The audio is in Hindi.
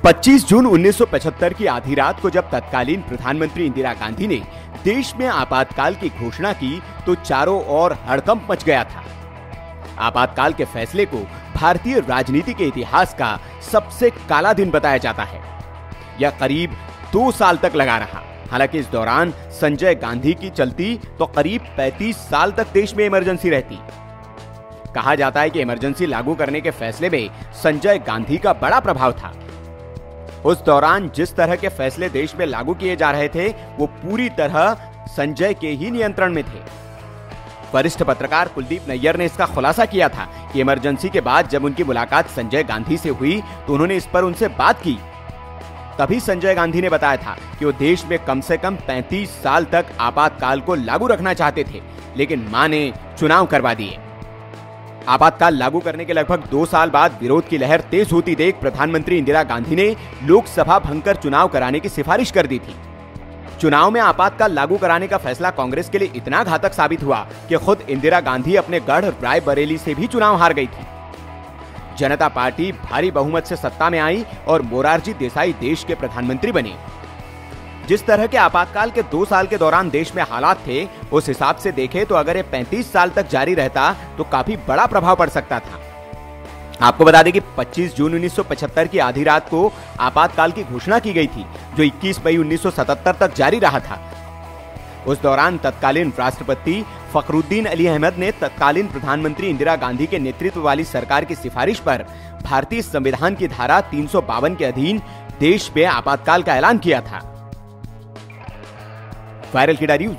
25 जून 1975 की आधी रात को जब तत्कालीन प्रधानमंत्री इंदिरा गांधी ने देश में आपातकाल की घोषणा की तो चारों ओर हड़कंप मच गया था। आपातकाल के फैसले को भारतीय राजनीति के इतिहास का सबसे काला दिन बताया जाता है। यह करीब 2 साल तक लगा रहा। हालांकि इस दौरान संजय गांधी की चलती तो करीब 35 साल तक देश में इमरजेंसी रहती। कहा जाता है कि इमरजेंसी लागू करने के फैसले में संजय गांधी का बड़ा प्रभाव था। उस दौरान जिस तरह के फैसले देश में लागू किए जा रहे थे वो पूरी तरह संजय के ही नियंत्रण में थे। वरिष्ठ पत्रकार कुलदीप नैयर ने इसका खुलासा किया था कि इमरजेंसी के बाद जब उनकी मुलाकात संजय गांधी से हुई तो उन्होंने इस पर उनसे बात की। तभी संजय गांधी ने बताया था कि वो देश में कम से कम 35 साल तक आपातकाल को लागू रखना चाहते थे, लेकिन मां ने चुनाव करवा दिए। आपातकाल लागू करने के लगभग 2 साल बाद विरोध की लहर तेज होती देख प्रधानमंत्री इंदिरा गांधी ने लोकसभा भंग कर चुनाव कराने की सिफारिश कर दी थी। चुनाव में आपातकाल लागू कराने का फैसला कांग्रेस के लिए इतना घातक साबित हुआ कि खुद इंदिरा गांधी अपने गढ़ रायबरेली से भी चुनाव हार गई थी। जनता पार्टी भारी बहुमत से सत्ता में आई और मोरारजी देसाई देश के प्रधानमंत्री बने। जिस तरह के आपातकाल के 2 साल के दौरान देश में हालात थे, उस हिसाब से देखें तो अगर ये 35 साल तक जारी रहता तो काफी बड़ा प्रभाव पड़ सकता था। आपको बता दें कि 25 जून 1975 की आधी रात को आपातकाल की घोषणा की गई थी, जो 21 मई 1977 तक जारी रहा था। उस दौरान तत्कालीन राष्ट्रपति फखरुद्दीन अली अहमद ने तत्कालीन प्रधानमंत्री इंदिरा गांधी के नेतृत्व वाली सरकार की सिफारिश पर भारतीय संविधान की धारा 352 के अधीन देश में आपातकाल का ऐलान किया था। वायरल किडा न्यूज।